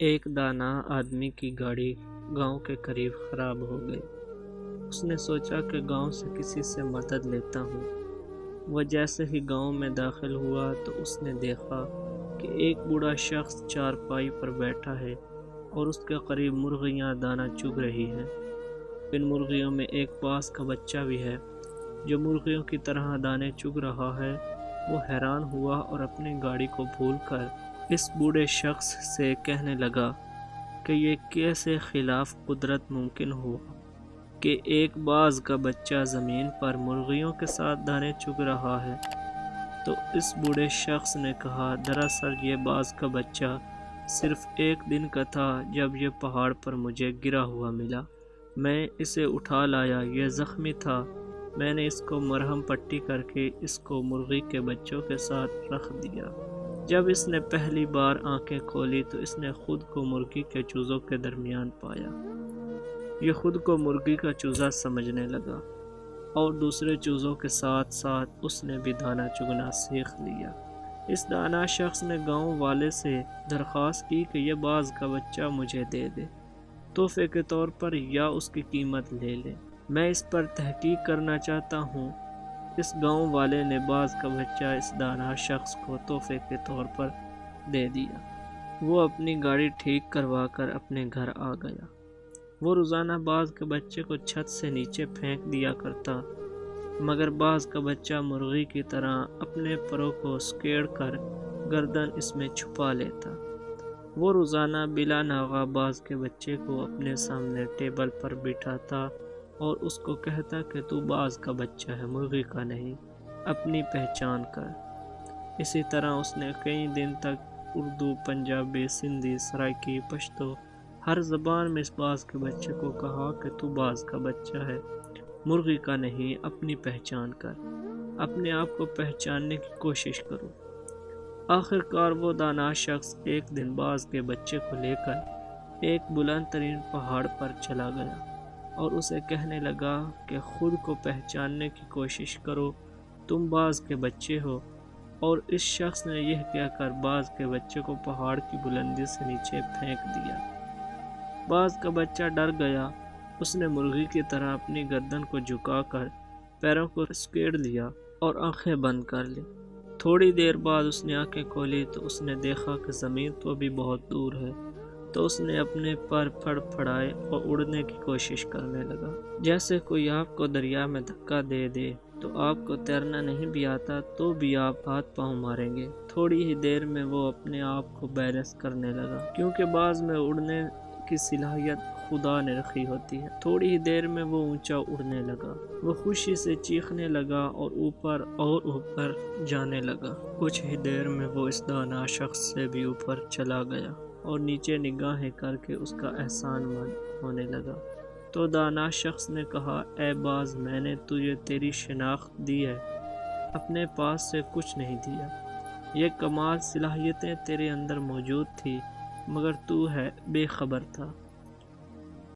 ایک دانا آدمی کی گاڑی گاؤں کے قریب خراب ہو گئی۔ اس نے سوچا کہ گاؤں سے کسی سے مدد لیتا ہوں۔ وہ جیسے ہی گاؤں میں داخل ہوا تو اس نے دیکھا کہ ایک بوڑھا شخص چارپائی پر بیٹھا ہے اور اس کے قریب مرغیاں دانہ چگ رہی ہیں۔ ان مرغیوں میں ایک باز کا بچہ بھی ہے جو مرغیوں کی طرح دانے چگ رہا ہے۔ وہ حیران ہوا اور اپنی گاڑی کو بھول کر اس بوڑھے شخص سے کہنے لگا کہ یہ کیسے خلاف قدرت ممکن ہوا کہ ایک باز کا بچہ زمین پر مرغیوں کے ساتھ دانے چگ رہا ہے۔ تو اس بوڑھے شخص نے کہا، دراصل یہ باز کا بچہ صرف ایک دن کا تھا جب یہ پہاڑ پر مجھے گرا ہوا ملا۔ میں اسے اٹھا لایا، یہ زخمی تھا۔ میں نے اس کو مرہم پٹی کر کے اس کو مرغی کے بچوں کے ساتھ رکھ دیا۔ جب اس نے پہلی بار آنکھیں کھولی تو اس نے خود کو مرغی کے چوزوں کے درمیان پایا۔ یہ خود کو مرغی کا چوزا سمجھنے لگا اور دوسرے چوزوں کے ساتھ ساتھ اس نے بھی دانہ چگنا سیکھ لیا۔ اس دانا شخص نے گاؤں والے سے درخواست کی کہ یہ باز کا بچہ مجھے دے دے، تحفے کے طور پر، یا اس کی قیمت لے لے۔ میں اس پر تحقیق کرنا چاہتا ہوں۔ اس گاؤں والے نے باز کا بچہ اس دانا شخص کو تحفے کے طور پر دے دیا۔ وہ اپنی گاڑی ٹھیک کروا کر اپنے گھر آ گیا۔ وہ روزانہ باز کے بچے کو چھت سے نیچے پھینک دیا کرتا، مگر باز کا بچہ مرغی کی طرح اپنے پروں کو سکیڑ کر گردن اس میں چھپا لیتا۔ وہ روزانہ بلا ناغہ باز کے بچے کو اپنے سامنے ٹیبل پر بٹھاتا اور اس کو کہتا کہ تو باز کا بچہ ہے، مرغی کا نہیں، اپنی پہچان کر۔ اسی طرح اس نے کئی دن تک اردو، پنجابی، سندھی، سرائیکی، پشتو ہر زبان میں اس باز کے بچے کو کہا کہ تو باز کا بچہ ہے، مرغی کا نہیں، اپنی پہچان کر، اپنے آپ کو پہچاننے کی کوشش کرو۔ آخر کار وہ دانا شخص ایک دن باز کے بچے کو لے کر ایک بلند ترین پہاڑ پر چلا گیا اور اسے کہنے لگا کہ خود کو پہچاننے کی کوشش کرو، تم باز کے بچے ہو۔ اور اس شخص نے یہ کہہ کر باز کے بچے کو پہاڑ کی بلندی سے نیچے پھینک دیا۔ باز کا بچہ ڈر گیا۔ اس نے مرغی کی طرح اپنی گردن کو جھکا کر پیروں کو سکیڑ لیا اور آنکھیں بند کر لی۔ تھوڑی دیر بعد اس نے آنکھیں کھولی تو اس نے دیکھا کہ زمین تو ابھی بہت دور ہے۔ تو اس نے اپنے پر پھڑ پھڑائے اور اڑنے کی کوشش کرنے لگا، جیسے کوئی آپ کو دریا میں دھکا دے دے تو آپ کو تیرنا نہیں بھی آتا تو بھی آپ ہاتھ پاؤں ماریں گے۔ تھوڑی ہی دیر میں وہ اپنے آپ کو بیلنس کرنے لگا، کیونکہ باز میں اڑنے کی صلاحیت خدا نے رکھی ہوتی ہے۔ تھوڑی ہی دیر میں وہ اونچا اڑنے لگا۔ وہ خوشی سے چیخنے لگا اور اوپر جانے لگا۔ کچھ ہی دیر میں وہ اس دانا شخص سے بھی اوپر چلا گیا اور نیچے نگاہیں کر کے اس کا احسان مند ہونے لگا۔ تو دانا شخص نے کہا، اے باز، میں نے تجھے تیری شناخت دی ہے، اپنے پاس سے کچھ نہیں دیا۔ یہ کمال صلاحیتیں تیرے اندر موجود تھی، مگر تو ہے بے خبر تھا۔